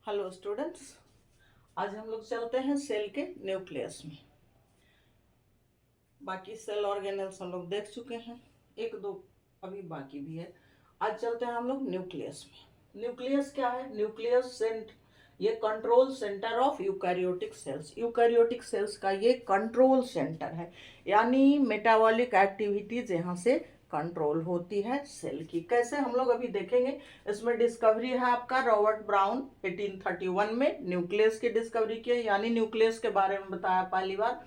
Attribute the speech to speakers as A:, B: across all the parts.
A: Hello students, आज हम लोग चलते हैं सेल के न्यूक्लियस में। बाकी सेल ऑर्गेनेल्स हम लोग देख चुके हैं, एक दो अभी बाकी भी है। आज चलते हैं हम लोग न्यूक्लियस में। न्यूक्लियस क्या है? न्यूक्लियस ये control centre of eukaryotic cells. Eukaryotic cells का ये कंट्रोल सेंटर है, यानी मेटाबॉलिक एक्टिविटीज यहाँ से कंट्रोल होती है सेल की। कैसे हम लोग अभी देखेंगे। इसमें डिस्कवरी है आपका रॉबर्ट ब्राउन 1831 में न्यूक्लियस की डिस्कवरी की, यानी न्यूक्लियस के बारे में बताया पहली बार।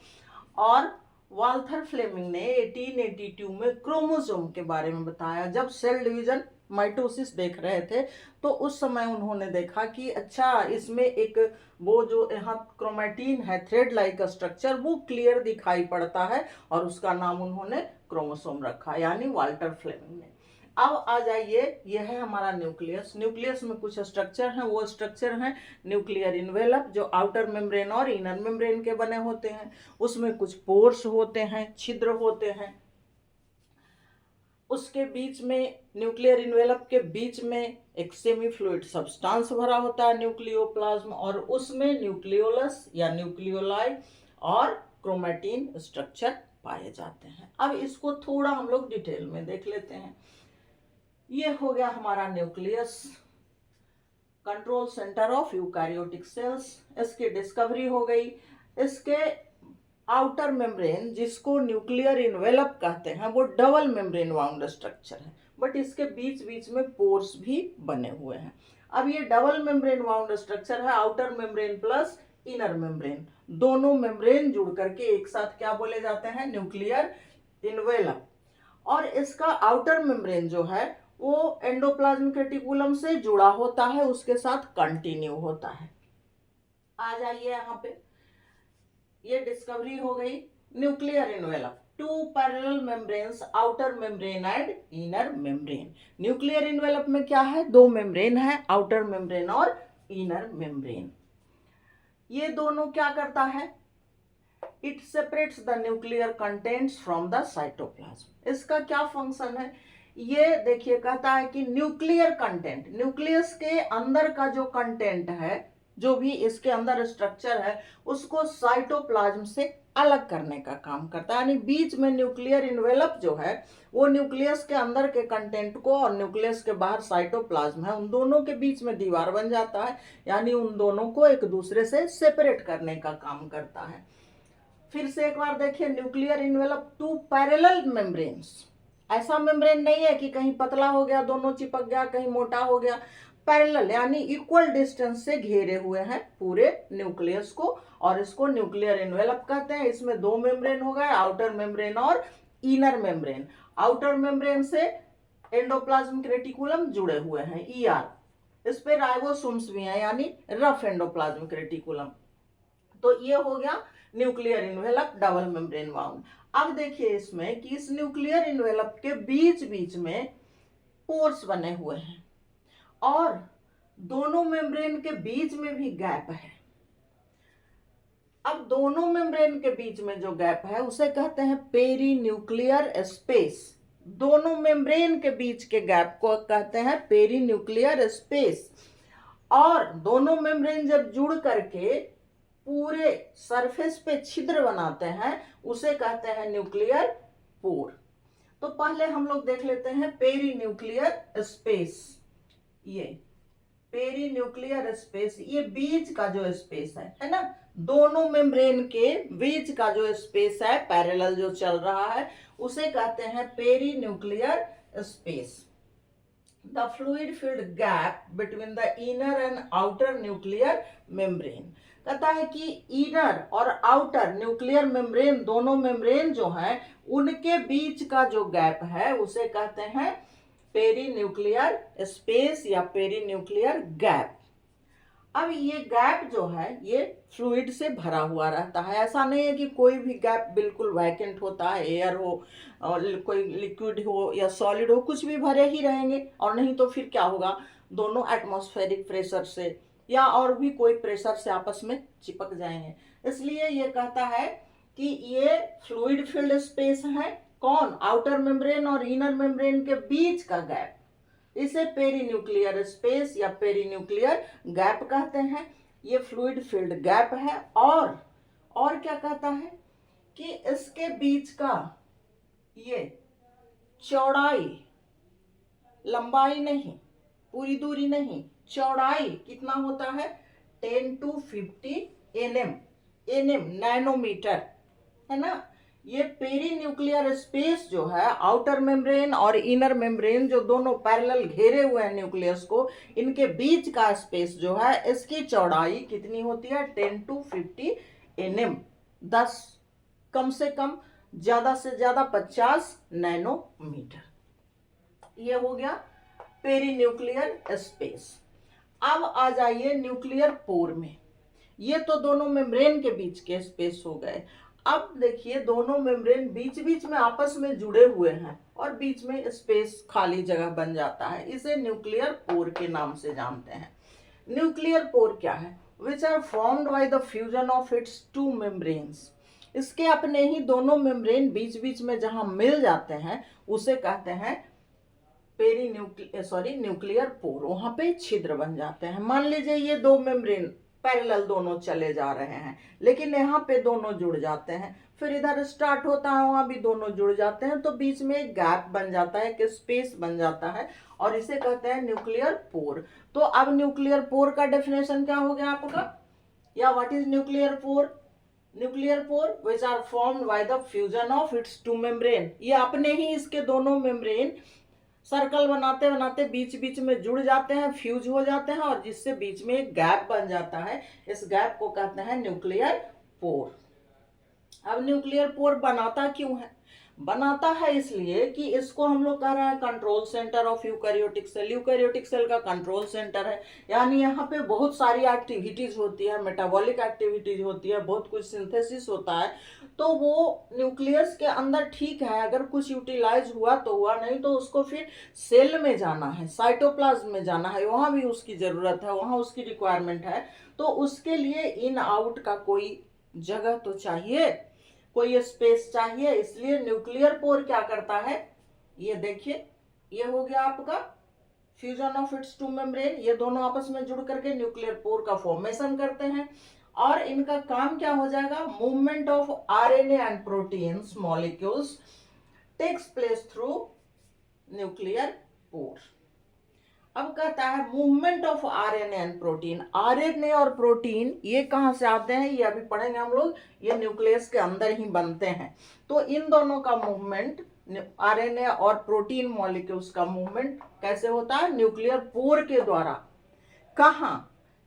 A: और वाल्थर फ्लेमिंग ने 1882 में क्रोमोसोम के बारे में बताया। जब सेल डिवीजन माइटोसिस देख रहे थे तो उस समय उन्होंने देखा कि अच्छा, इसमें एक वो जो यहाँ क्रोमेटिन है, थ्रेड लाइक स्ट्रक्चर, वो क्लियर दिखाई पड़ता है और उसका नाम उन्होंने क्रोमोसोम रखा, यानी वाल्टर फ्लेमिंग ने। अब आ जाइए, यह है हमारा न्यूक्लियस। न्यूक्लियस में कुछ स्ट्रक्चर हैं, वो स्ट्रक्चर हैं न्यूक्लियर इन्वेलप, जो आउटर मेम्ब्रेन और इनर मेम्ब्रेन के बने होते हैं। उसमें कुछ पोर्स होते हैं, छिद्र होते हैं। उसके बीच में, न्यूक्लियर इन्वेलप के बीच में एक सेमी फ्लूइड सब्सटेंस भरा होता है, न्यूक्लियोप्लाज्म, और उसमें न्यूक्लियोलस या न्यूक्लियोलाई और क्रोमेटिन स्ट्रक्चर पाए जाते हैं। अब इसको थोड़ा हम लोग डिटेल में देख लेते हैं। ये हो गया हमारा nucleus, control centre of eukaryotic cells. इसकी डिस्कवरी हो गई। इसके आउटर मेम्ब्रेन, जिसको न्यूक्लियर इन्वेलप कहते हैं, वो डबल मेम्ब्रेन वाउंड स्ट्रक्चर है, बट इसके बीच बीच में पोर्स भी बने हुए हैं। अब ये डबल मेम्ब्रेन वाउंड स्ट्रक्चर है, outer membrane plus inner membrane, दोनों मेम्ब्रेन जुड़ करके एक साथ क्या बोले जाते हैं? Nuclear envelope. और इसका आउटर मेम्ब्रेन जो है वो एंडोप्लाज्मिक रेटिकुलम से जुड़ा होता है, उसके साथ कंटिन्यू होता है। आ जाइए यहाँ पे, ये डिस्कवरी हो गई nuclear envelope, two parallel membranes, outer membrane and inner membrane. Nuclear envelope में क्या है? दो मेम्ब्रेन है, आउटर मेम्ब्रेन और इनर मेम्ब्रेन। ये दोनों क्या करता है? It separates the nuclear contents from the cytoplasm. इसका क्या फंक्शन है? ये देखिए, कहता है कि न्यूक्लियर कंटेंट, न्यूक्लियस के अंदर का जो कंटेंट है, जो भी इसके अंदर स्ट्रक्चर है, उसको साइटोप्लाज्म से अलग करने का काम करता है। यानी बीच में न्यूक्लियर इन्वेलप जो है वो न्यूक्लियस के अंदर के कंटेंट को, और न्यूक्लियस के बाहर साइटोप्लाज्म है, उन दोनों के बीच में दीवार बन जाता है, यानी उन दोनों को एक दूसरे से सेपरेट करने का काम करता है। फिर से एक बार देखिए, nuclear envelope two parallel membranes. ऐसा मेम्ब्रेन नहीं है कि कहीं पतला हो गया, दोनों चिपक गया, कहीं मोटा हो गया। पैरेलल यानी इक्वल डिस्टेंस से घेरे हुए हैं पूरे न्यूक्लियस को, और इसको न्यूक्लियर इन्वेलप कहते हैं। इसमें दो मेम्ब्रेन हो गए, आउटर मेम्ब्रेन और इनर मेम्ब्रेन। आउटर मेम्ब्रेन से एंडोप्लाज्मिक रेटिकुलम जुड़े हुए हैं, ईआर। इस पे राइबोसोम्स भी हैं, यानी रफ एंडोप्लाज्मिक रेटिकुलम। तो ये हो गया nuclear envelope, double membrane wound. अब देखिए इसमें कि इस न्यूक्लियर इन्वेलप के बीच बीच में पोर्स बने हुए हैं, और दोनों मेम्ब्रेन के बीच में भी गैप है। अब दोनों मेम्ब्रेन के बीच में जो गैप है उसे कहते हैं पेरी न्यूक्लियर स्पेस। दोनों मेम्ब्रेन के बीच के गैप को कहते हैं पेरी न्यूक्लियर स्पेस। और दोनों मेम्ब्रेन जब जुड़ करके पूरे सरफेस पे छिद्र बनाते हैं, उसे कहते हैं न्यूक्लियर पोर। तो पहले हम लोग देख लेते हैं पेरी न्यूक्लियर स्पेस। ये पेरी न्यूक्लियर स्पेस, ये बीच का जो स्पेस है ना, दोनों मेम्ब्रेन के बीच का जो स्पेस है, पैरेलल जो चल रहा है, उसे कहते हैं perinuclear space. The fluid filled gap between the inner and outer nuclear membrane। कहता है कि इनर और आउटर न्यूक्लियर मेम्ब्रेन, दोनों मेम्ब्रेन जो हैं, उनके बीच का जो गैप है उसे कहते हैं पेरी न्यूक्लियर स्पेस या पेरी न्यूक्लियर गैप। अब ये गैप जो है ये फ्लूइड से भरा हुआ रहता है। ऐसा नहीं है कि कोई भी गैप बिल्कुल वैकेंट होता है, एयर हो और कोई लिक्विड हो या सॉलिड हो, कुछ भी भरे ही रहेंगे। और नहीं तो फिर क्या होगा, दोनों एटमॉस्फेरिक प्रेशर से या और भी कोई प्रेशर से आपस में चिपक जाएंगे। इसलिए ये कहता है कि ये फ्लूइड फिल्ड स्पेस है। कौन? आउटर मेम्ब्रेन और इनर मेम्ब्रेन के बीच का गैप। इसे पेरीन्यूक्लियर स्पेस या पेरीन्यूक्लियर गैप कहते हैं। ये फ्लूइड फील्ड गैप है। और क्या कहता है कि इसके बीच का ये चौड़ाई, लंबाई नहीं, पूरी दूरी नहीं, चौड़ाई कितना होता है 10 to 50 nm नैनोमीटर, है ना। ये पेरीन्यूक्लियर स्पेस जो है, आउटर मेम्ब्रेन और इनर मेम्ब्रेन जो दोनों पैरेलल घेरे हुए हैं न्यूक्लियस को, इनके बीच का स्पेस जो है, इसकी चौड़ाई कितनी होती है 10 to 50 nm, 10 कम से कम, ज्यादा से ज्यादा 50 नैनोमीटर। ये हो गया पेरीन्यूक्लियर स्पेस। अब आ जाइए न्यूक्लियर पोर में। ये तो दोनों मेम्ब्रेन के बीच के स्पेस हो गए। अब देखिए दोनों मेम्ब्रेन बीच बीच में आपस में जुड़े हुए हैं और बीच में स्पेस, खाली जगह बन जाता है। इसे न्यूक्लियर पोर के नाम से जानते हैं। न्यूक्लियर पोर क्या है? Which are formed by the fusion of its two membranes. इसके अपने ही दोनों मेम्ब्रेन बीच बीच में जहां मिल जाते हैं उसे कहते हैं न्यूक्लियर पोर। वहां पे छिद्र बन जाते हैं। मान लीजिए ये दो मेम्ब्रेन पैरेलल दोनों चले जा रहे हैं, लेकिन यहाँ पे दोनों जुड़ जाते हैं, फिर इधर स्टार्ट होता है, वहां भी दोनों जुड़ जाते हैं, तो बीच में एक गैप बन जाता है, एक स्पेस बन जाता है, और इसे कहते हैं न्यूक्लियर पोर। तो अब न्यूक्लियर पोर का डेफिनेशन क्या हो गया आपका, या what is nuclear pore? Nuclear pore which are formed by the fusion of its two membrane. ये अपने ही इसके दोनों मेम्ब्रेन सर्कल बनाते बनाते बीच बीच में जुड़ जाते हैं, फ्यूज हो जाते हैं, और जिससे बीच में एक गैप बन जाता है। इस गैप को कहते हैं न्यूक्लियर पोर। अब न्यूक्लियर पोर बनाता क्यों है? बनाता है इसलिए कि इसको हम लोग कह रहे हैं control centre of eukaryotic cell. Eukaryotic cell का कंट्रोल सेंटर है, यानी यहाँ पे बहुत सारी एक्टिविटीज होती है, मेटाबॉलिक एक्टिविटीज होती है, बहुत कुछ सिंथेसिस होता है। तो वो न्यूक्लियस के अंदर ठीक है, अगर कुछ यूटिलाइज हुआ तो हुआ, नहीं तो उसको फिर सेल में जाना है, साइटोप्लाज्म में जाना है, वहां भी उसकी जरूरत है, वहां उसकी रिक्वायरमेंट है। तो उसके लिए इन आउट का कोई जगह तो चाहिए, कोई स्पेस चाहिए। इसलिए न्यूक्लियर पोर क्या करता है, ये देखिए, ये हो गया आपका fusion of its two membrane. ये दोनों आपस में जुड़ करके न्यूक्लियर पोर का फॉर्मेशन करते हैं, और इनका काम क्या हो जाएगा, movement of RNA and proteins molecules takes place through nuclear pore. अब कहता है movement of RNA and protein. RNA और प्रोटीन ये कहां से आते हैं, ये अभी पढ़ेंगे हम लोग, ये न्यूक्लियस के अंदर ही बनते हैं। तो इन दोनों का मूवमेंट, आरएनए और प्रोटीन मॉलिक्यूल्स का मूवमेंट कैसे होता है, न्यूक्लियर पोर के द्वारा। कहां?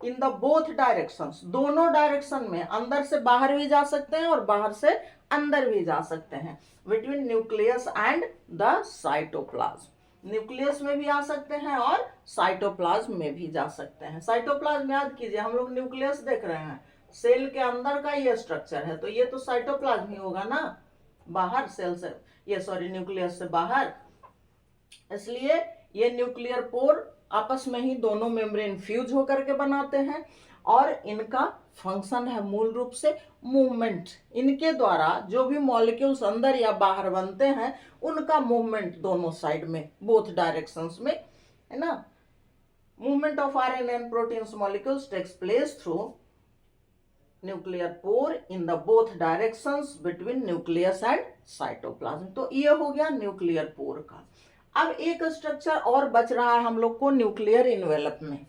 A: इन द बोथ डायरेक्शंस, दोनों डायरेक्शन में, अंदर से बाहर भी जा सकते हैं और बाहर से अंदर भी जा सकते हैं, between nucleus and the cytoplasm. Nucleus में भी आ सकते हैं और साइटोप्लाज्म में भी जा सकते हैं। साइटोप्लाज्म याद कीजिए, हम लोग न्यूक्लियस देख रहे हैं, सेल के अंदर का ये स्ट्रक्चर है, तो ये तो साइटोप्लाज्म ही होगा ना, बाहर सेल से, ये न्यूक्लियस से बाहर। इसलिए ये न्यूक्लियर पोर आपस में ही दोनों मेम्ब्रेन फ्यूज होकर के बनाते हैं, और इनका फंक्शन है मूल रूप से मूवमेंट। इनके द्वारा जो भी मॉलिक्यूल्स अंदर या बाहर बनते हैं उनका मूवमेंट दोनों साइड में, बोथ डायरेक्शंस में, है ना। Movement of RNA and proteins molecules takes place through nuclear pore in the both directions between nucleus and cytoplasm. तो ये हो गया न्यूक्लियर पोर का। अब एक स्ट्रक्चर और बच रहा है हम लोग को न्यूक्लियर इन्वेलप में।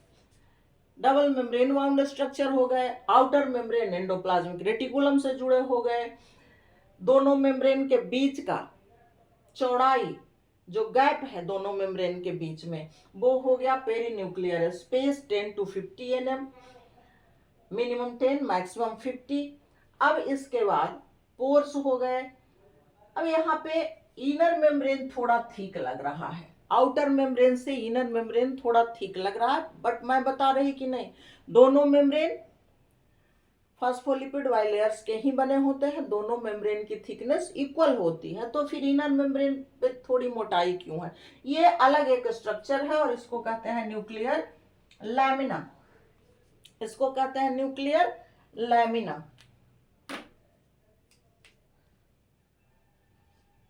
A: डबल मेम्ब्रेन बाउंड स्ट्रक्चर हो गए, आउटर मेम्ब्रेन एंडोप्लाज्मिक रेटिकुलम से जुड़े हो गए, दोनों मेम्ब्रेन के बीच का चौड़ाई, जो गैप है दोनों मेम्ब्रेन के बीच में, वो हो गया perinuclear space 10 to 50 nm, minimum 10 maximum 50। अब इसके बाद पोर्स हो गए। अब यहाँ पे इनर मेम्ब्रेन थोड़ा थिक लग रहा है, आउटर मेम्ब्रेन से इनर मेम्ब्रेन थोड़ा थिक लग रहा है, बट मैं बता रही कि नहीं, दोनों मेम्ब्रेन फास्फोलिपिड बाइलेयर्स के ही बने होते हैं, दोनों मेम्ब्रेन की थिकनेस इक्वल होती है, तो फिर इनर मेम्ब्रेन पे थोड़ी मोटाई क्यों है? ये अलग एक स्ट्रक्चर है और इसको कहते हैं न्यूक्लियर लैमिना। इसको कहते हैं न्यूक्लियर लैमिना।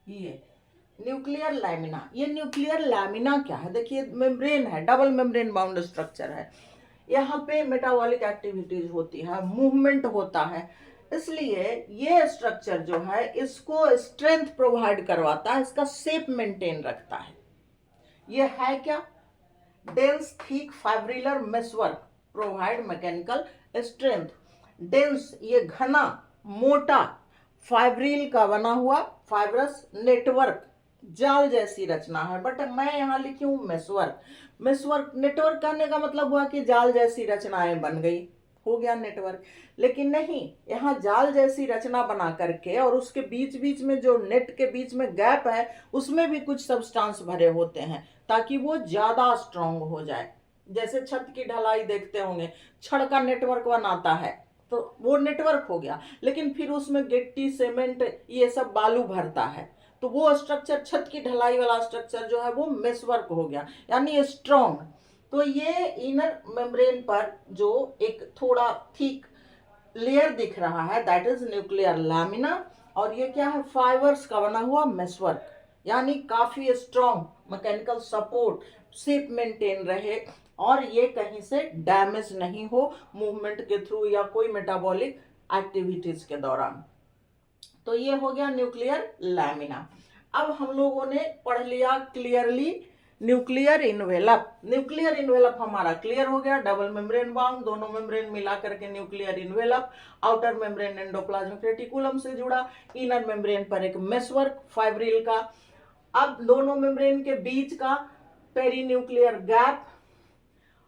A: ये न्यूक्लियर लैमिना, ये न्यूक्लियर लैमिना क्या है? देखिए मेम्ब्रेन है, डबल मेम्ब्रेन बाउंड स्ट्रक्चर है, यहाँ पे मेटाबॉलिक एक्टिविटीज होती है, मूवमेंट होता है, इसलिए ये स्ट्रक्चर जो है इसको स्ट्रेंथ प्रोवाइड करवाता है, इसका शेप मेंटेन रखता है। ये है क्या? Dense thick fibrillar meshwork provide mechanical strength. Dense ये घना मोटा फाइब्रिल का बना हुआ फाइब्रस नेटवर्क, जाल जैसी रचना है, बट मैं यहाँ लिखी हूं मेसवर्क। मेसवर्क नेटवर्क करने का मतलब हुआ कि जाल जैसी रचनाएं बन गई, हो गया नेटवर्क। लेकिन नहीं, यहाँ जाल जैसी रचना बना करके और उसके बीच बीच में जो नेट के बीच में गैप है उसमें भी कुछ सब्सटेंस भरे होते हैं ताकि वो ज्यादा स्ट्रांग हो जाए। जैसे छत की ढलाई देखते होंगे, छड़ का नेटवर्क बनाता है तो वो नेटवर्क हो गया, लेकिन फिर उसमें गिट्टी सीमेंट ये सब बालू भरता है तो वो स्ट्रक्चर, छत की ढलाई वाला स्ट्रक्चर जो है वो मेसवर्क हो गया, यानी स्ट्रॉन्ग। तो ये इनर मेम्ब्रेन पर जो एक थोड़ा थिक लेयर दिख रहा है दैट इज न्यूक्लियर लैमिना, और ये क्या है? फाइबर्स का बना हुआ मेसवर्क, यानी काफी strong mechanical support, shape maintain रहे और ये कहीं से डैमेज नहीं हो मूवमेंट के थ्रू या कोई मेटाबॉलिक एक्टिविटीज के दौरान। तो ये हो गया न्यूक्लियर लैमिना। अब हम लोगों ने पढ़ लिया clearly nuclear envelope. Nuclear envelope हमारा क्लियर हो गया, डबल मेम्ब्रेन बाउंड, दोनों मेम्ब्रेन मिला करके nuclear envelope. Outer membrane endoplasmic reticulum से जुड़ा, इनर मेम्ब्रेन पर एक मेसवर्क फाइब्रिल का। अब दोनों मेम्ब्रेन के बीच का पेरीन्यूक्लियर गैप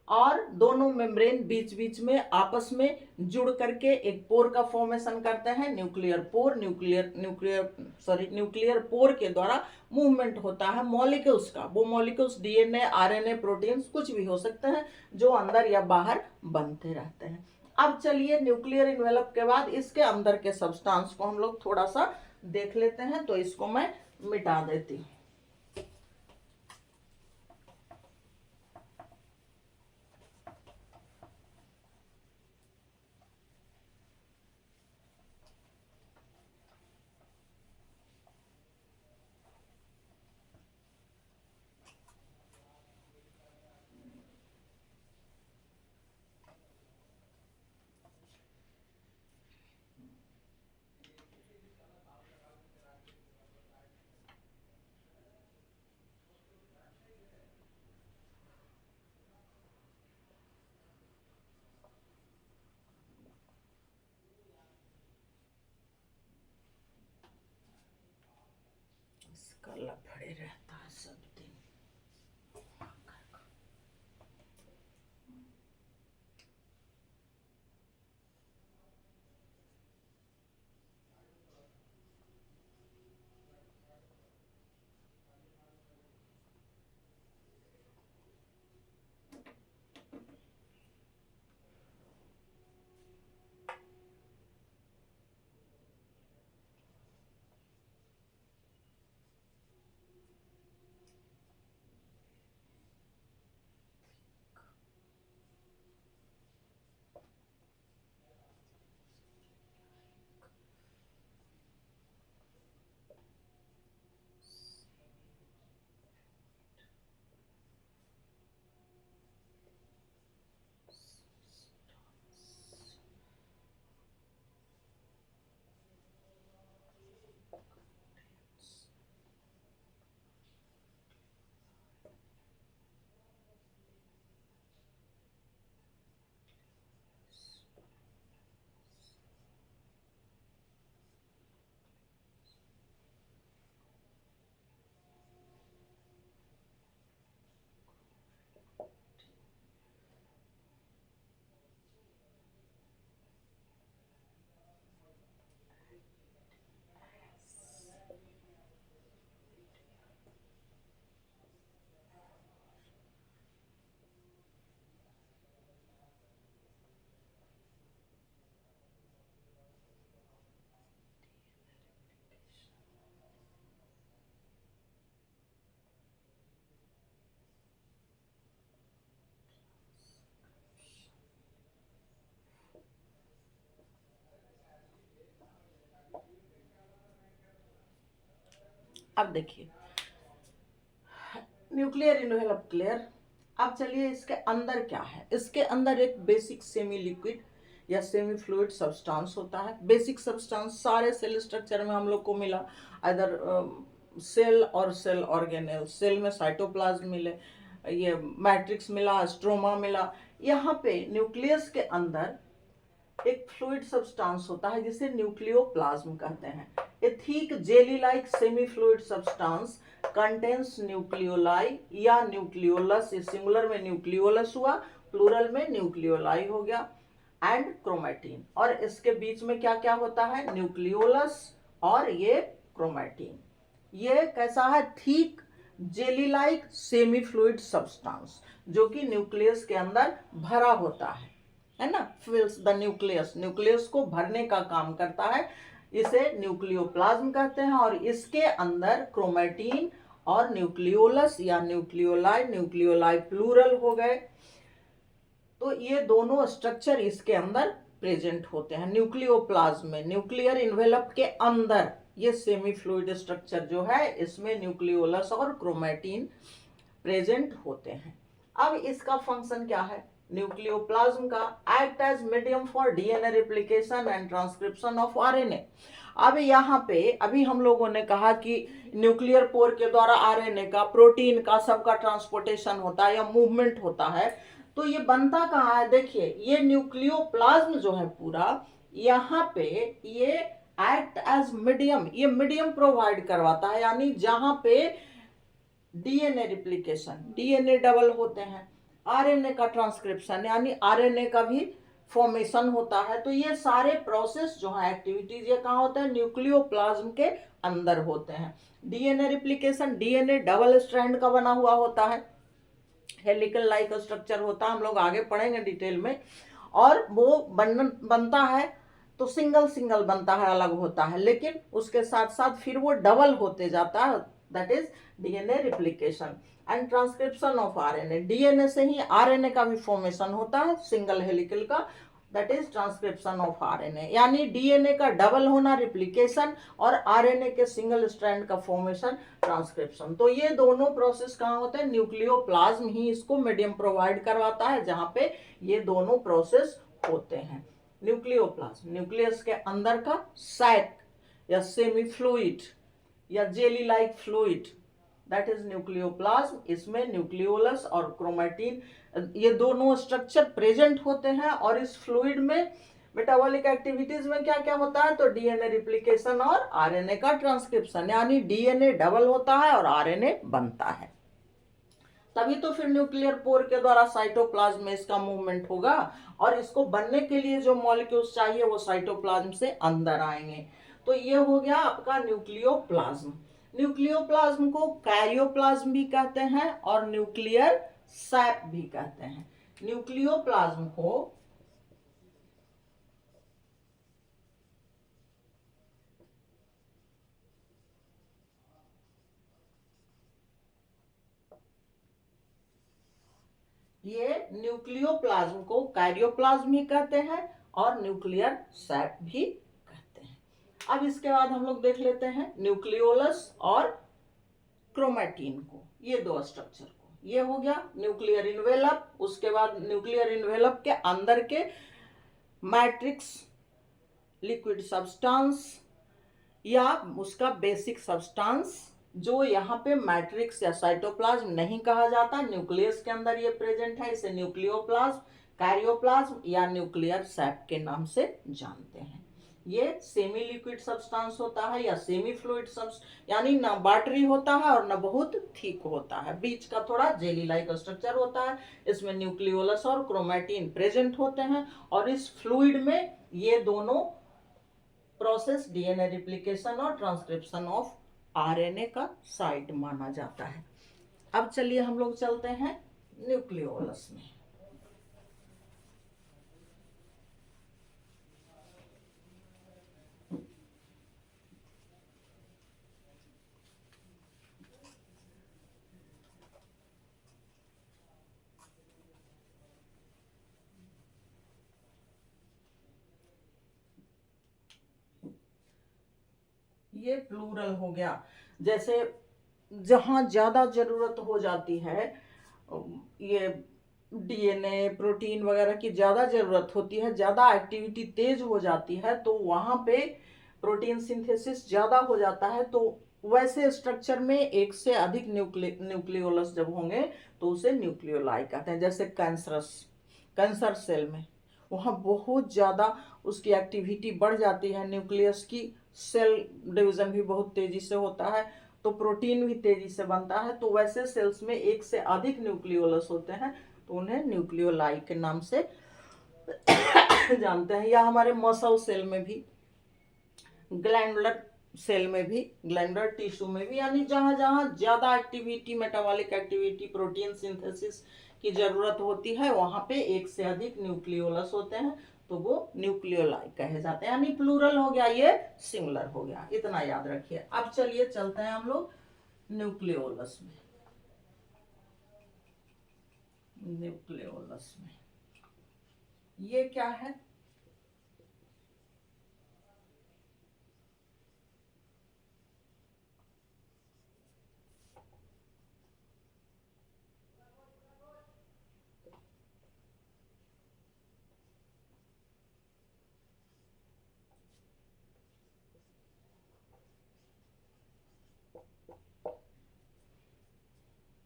A: और दोनों मेम्ब्रेन बीच बीच में आपस में जुड़ करके एक पोर का फॉर्मेशन करते हैं, न्यूक्लियर पोर। न्यूक्लियर पोर के द्वारा मूवमेंट होता है मॉलिक्यूल्स का। वो मॉलिक्यूल्स डीएनए, आरएनए, प्रोटीन्स कुछ भी हो सकते हैं जो अंदर या बाहर बनते रहते हैं। अब चलिए न्यूक्लियर इन्वेलप के बाद इसके अंदर के सब्सटेंस को हम लोग थोड़ा सा देख लेते हैं, तो इसको मैं मिटा देती हूँ। इसका लफड़े रहता है सब दिन। अब देखिए न्यूक्लियर इनवेलप क्लियर। अब चलिए इसके अंदर क्या है। इसके अंदर एक बेसिक सेमी लिक्विड या सेमी फ्लूइड सब्सटेंस होता है। बेसिक सब्सटेंस सारे सेल स्ट्रक्चर में हम लोग को मिला, इधर सेल और सेल ऑर्गेनेल। सेल में साइटोप्लाज्म मिले, ये मैट्रिक्स मिला, स्ट्रोमा मिला। यहाँ पे न्यूक्लियस के अंदर एक फ्लूइड सब्सटेंस होता है जिसे न्यूक्लियोप्लाज्म कहते हैं। ए thick jelly like semi fluid substance contains nucleoli या न्यूक्लियोलस। सिंगुलर में न्यूक्लियोलस हुआ, प्लूरल में न्यूक्लियोलाई हो गया, एंड क्रोमैटिन। और इसके बीच में क्या क्या होता है, न्यूक्लियोलस और ये क्रोमैटिन। ये कैसा है, thick jelly like semi fluid substance जो कि न्यूक्लियस के अंदर भरा होता है ना। फिल्स द न्यूक्लियस, न्यूक्लियस को भरने का काम करता है, इसे न्यूक्लियोप्लाज्म कहते हैं। और इसके अंदर क्रोमैटिन और न्यूक्लियोलस या न्यूक्लियोलाई, न्यूक्लियोलाई प्लूरल हो गए, तो ये दोनों स्ट्रक्चर इसके अंदर प्रेजेंट होते हैं न्यूक्लियोप्लाज्म में। न्यूक्लियर इन्वेलप के अंदर ये सेमी फ्लूइड स्ट्रक्चर जो है इसमें न्यूक्लियोलस और क्रोमैटिन प्रेजेंट होते हैं। अब इसका फंक्शन क्या है, न्यूक्लियोप्लाज्म का act as medium for DNA replication and transcription of RNA. अब यहाँ पे अभी हम लोगों ने कहा कि न्यूक्लियर पोर के द्वारा आरएनए का, प्रोटीन का, सबका ट्रांसपोर्टेशन होता है या मूवमेंट होता है। तो ये बनता कहाँ है, देखिए ये न्यूक्लियोप्लाज्म जो है पूरा, यहाँ पे ये एक्ट एज मीडियम, ये मीडियम प्रोवाइड करवाता है। यानी जहां पे डीएनए रिप्लिकेशन, डीएनए डबल होते हैं, आरएनए का ट्रांसक्रिप्शन यानी आरएनए का भी फॉर्मेशन होता है। तो ये सारे प्रोसेस जो है, एक्टिविटीज, ये कहाँ होते हैं, न्यूक्लियोप्लाज्म के अंदर होते हैं। DNA replication, DNA double strand का बना हुआ होता है, हेलिकल लाइक स्ट्रक्चर होता है, हम लोग आगे पढ़ेंगे डिटेल में। और वो बनता है तो सिंगल सिंगल बनता है, अलग होता है, लेकिन उसके साथ साथ फिर वो डबल होते जाता है, that is DNA replication and transcription of RNA. DNA से ही आरएनए का भी फॉर्मेशन होता है, सिंगल हेलिकल का, that is transcription of RNA. यानी डीएनए का डबल होना रिप्लिकेशन और आरएनए के सिंगल स्ट्रैंड का फॉर्मेशन ट्रांसक्रिप्शन। तो ये दोनों प्रोसेस कहाँ होते हैं, न्यूक्लियोप्लाज्म ही इसको मीडियम प्रोवाइड करवाता है जहां पे ये दोनों प्रोसेस होते हैं। न्यूक्लियोप्लाज्म, न्यूक्लियस के अंदर का सैक या सेमी फ्लूइड या jelly like fluid, that is nucleoplasm. इसमें न्यूक्लियोलस और क्रोमैटिन, ये दोनों स्ट्रक्चर प्रेजेंट होते हैं। और इस फ्लूइड में मेटाबॉलिक एक्टिविटीज में क्या क्या होता है, तो डीएनए रिप्लिकेशन और आरएनए का ट्रांसक्रिप्शन, यानी डीएनए डबल होता है और आरएनए बनता है। तभी तो फिर न्यूक्लियर पोर के द्वारा साइटोप्लाज्म में इसका मूवमेंट होगा, और इसको बनने के लिए जो मॉलिक्यूल्स चाहिए वो साइटोप्लाज्म से अंदर आएंगे। तो ये हो गया आपका न्यूक्लियोप्लाज्म। न्यूक्लियोप्लाज्म को कैरियोप्लाज्म भी कहते हैं और न्यूक्लियर सैप भी कहते हैं। न्यूक्लियोप्लाज्म को ये न्यूक्लियोप्लाज्म को कैरियोप्लाज्म भी कहते हैं और न्यूक्लियर सैप भी कहते हैं। अब इसके बाद हम लोग देख लेते हैं न्यूक्लियोलस और क्रोमैटिन को, ये दो स्ट्रक्चर को। ये हो गया न्यूक्लियर इन्वेलप। उसके बाद न्यूक्लियर इन्वेलप के अंदर के मैट्रिक्स, लिक्विड सब्सटेंस या उसका बेसिक सब्सटेंस, जो यहाँ पे मैट्रिक्स या साइटोप्लाज्म नहीं कहा जाता, न्यूक्लियस के अंदर ये प्रेजेंट है, इसे न्यूक्लियोप्लाज्म, कैरियोप्लाज्म या न्यूक्लियर सैप के नाम से जानते हैं। ये सेमी लिक्विड सब्सटेंस होता है या सेमी फ्लूइड सब्सटेंस, यानी ना वाटरी होता है और ना बहुत थिक होता है, बीच का थोड़ा जेली लाइक स्ट्रक्चर होता है। इसमें न्यूक्लियोलस और क्रोमैटिन प्रेजेंट होते हैं और इस फ्लूइड में ये दोनों प्रोसेस, डीएनए रिप्लिकेशन और ट्रांसक्रिप्शन ऑफ आरएनए का साइट माना जाता है। अब चलिए हम लोग चलते हैं न्यूक्लियोलस में। ये प्लूरल हो गया, जैसे जहाँ ज़्यादा ज़रूरत हो जाती है, ये डीएनए प्रोटीन वगैरह की ज़्यादा ज़रूरत होती है, ज़्यादा एक्टिविटी तेज हो जाती है, तो वहाँ पे प्रोटीन सिंथेसिस ज़्यादा हो जाता है। तो वैसे स्ट्रक्चर में एक से अधिक न्यूक्लियोलस जब होंगे तो उसे न्यूक्लियोलाई कहते हैं। जैसे कैंसर सेल में वहाँ बहुत ज़्यादा उसकी एक्टिविटी बढ़ जाती है, न्यूक्लियस की सेल डिवीज़न भी बहुत तेज़ी से होता है, तो प्रोटीन भी तेज़ी से बनता है। तो वैसे सेल्स में एक से अधिक न्यूक्लियोलस होते हैं, तो उन्हें न्यूक्लियोलाई के नाम से जानते हैं। या हमारे मसल सेल में भी, ग्लैंडुलर सेल में भी, ग्लैंडुलर टिश्यू में भी, यानी जहां जहां ज्यादा activity, metabolic activity, protein synthesis की जरूरत होती है, वहां पे एक से अधिक न्यूक्लियोलस होते हैं, तो वो न्यूक्लियोलाई कहे जाते हैं। यानी प्लूरल हो गया, ये सिंगुलर हो गया, इतना याद रखिए। अब चलिए चलते हैं हम लोग न्यूक्लियोलस में। न्यूक्लियोलस में ये क्या है?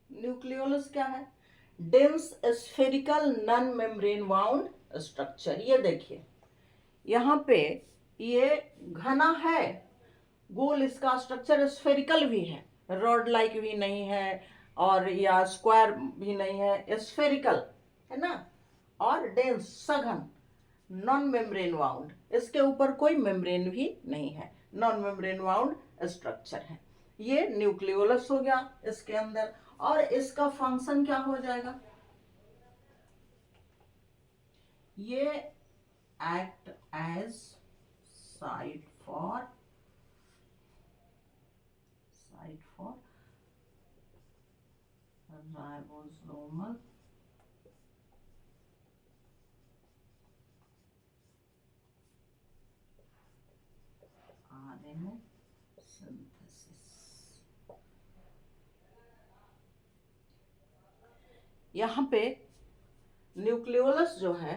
A: न्यूक्लियोलस क्या है? Dense spherical non membrane wound structure. ये देखिए यहाँ पे ये घना है, गोल, इसका स्ट्रक्चर स्फेरिकल भी है, रॉड लाइक भी नहीं है और या स्क्वायर भी नहीं है, स्फेरिकल है ना, और डेंस सघन, नॉन मेम्ब्रेन वाउंड, इसके ऊपर कोई मेम्ब्रेन भी नहीं है, नॉन मेम्ब्रेन वाउंड स्ट्रक्चर है। ये न्यूक्लियोलस हो गया इसके अंदर। और इसका फंक्शन क्या हो जाएगा? ये act as site for ribosomal RNA synthesis. यहाँ पे न्यूक्लियोलस जो है,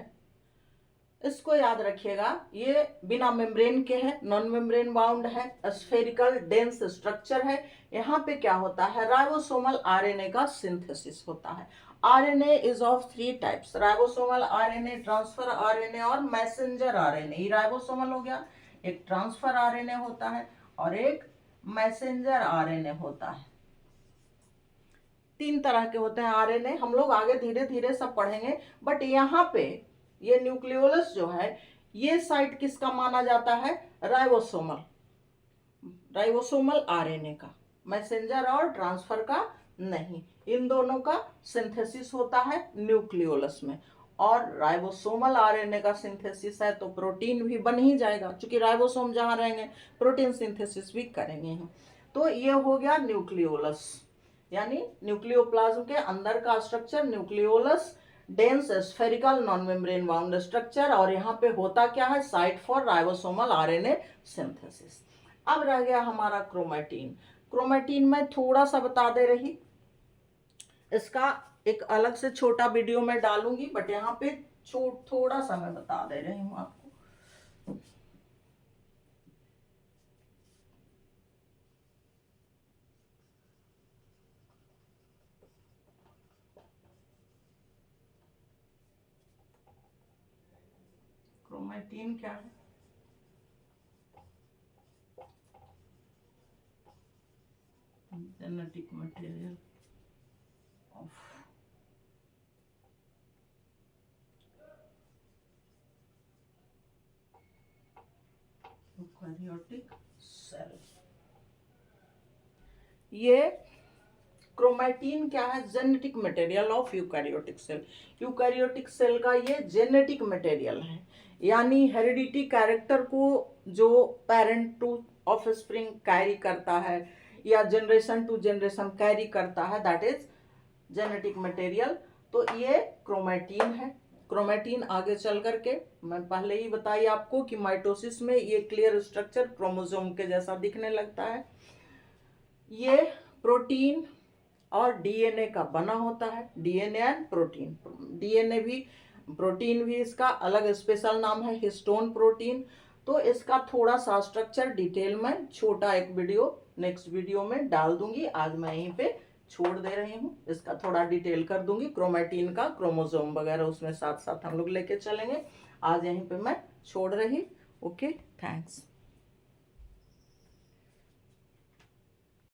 A: इसको याद रखिएगा, ये बिना मेम्ब्रेन के है, नॉन मेम्ब्रेन बाउंड है, स्फेरिकल डेंस स्ट्रक्चर है। यहाँ पे क्या होता है? राइबोसोमल आरएनए का सिंथेसिस होता है। RNA is of 3 types, ribosomal RNA, transfer RNA और मैसेंजर आरएनए। ये राइबोसोमल हो गया, एक ट्रांसफर आरएनए होता है और एक मैसेंजर आरएनए होता है। 3 तरह के होते हैं आरएनए, हम लोग आगे धीरे धीरे सब पढ़ेंगे। बट यहाँ पे ये न्यूक्लियोलस जो है, ये साइट किसका माना जाता है? राइबोसोमल आरएनए का, मैसेंजर और ट्रांसफर का नहीं। इन दोनों का सिंथेसिस होता है न्यूक्लियोलस में। और राइबोसोमल आरएनए का सिंथेसिस है तो प्रोटीन भी बन ही जाएगा, क्योंकि राइबोसोम जहां रहेंगे प्रोटीन सिंथेसिस भी करेंगे हम। तो ये हो गया न्यूक्लियोलस, यानी न्यूक्लियोप्लाज्म के अंदर का structure nucleolus, dense spherical non membrane bound structure. और यहाँ पे होता क्या है? Site for ribosomal RNA synthesis. अब रह गया हमारा क्रोमेटिन। क्रोमेटिन में थोड़ा सा बता दे रही, इसका एक अलग से छोटा वीडियो में डालूंगी, बट यहाँ पे थोड़ा सा मैं बता दे रही हूँ आपको। क्रोमेटिन क्या है? Genetic material of eukaryotic cell. ये क्रोमेटिन क्या है? Genetic material of eukaryotic cell. Eukaryotic cell का ये जेनेटिक मटेरियल है, यानी हेरिडिटी कैरेक्टर को जो पेरेंट टू ऑफस्प्रिंग कैरी करता है या जनरेशन टू जनरेशन कैरी करता है, दैट इज जेनेटिक मटेरियल। तो ये क्रोमेटिन है। क्रोमेटिन आगे चल करके, मैं पहले ही बताई आपको कि माइटोसिस में ये क्लियर स्ट्रक्चर क्रोमोसोम के जैसा दिखने लगता है। ये प्रोटीन और डीएनए का बना होता है, डीएनए एंड प्रोटीन। डीएनए भी, प्रोटीन भी इसका अलग स्पेशल नाम है हिस्टोन प्रोटीन। तो इसका थोड़ा सा स्ट्रक्चर डिटेल में छोटा एक वीडियो नेक्स्ट वीडियो में डाल दूंगी। आज मैं यहीं पे छोड़ दे रही हूँ, इसका थोड़ा डिटेल कर दूंगी। क्रोमैटिन का क्रोमोसोम वगैरह उसमें साथ साथ हम लोग लेके चलेंगे। आज यहीं पे मैं छोड़ रही। Okay, thanks.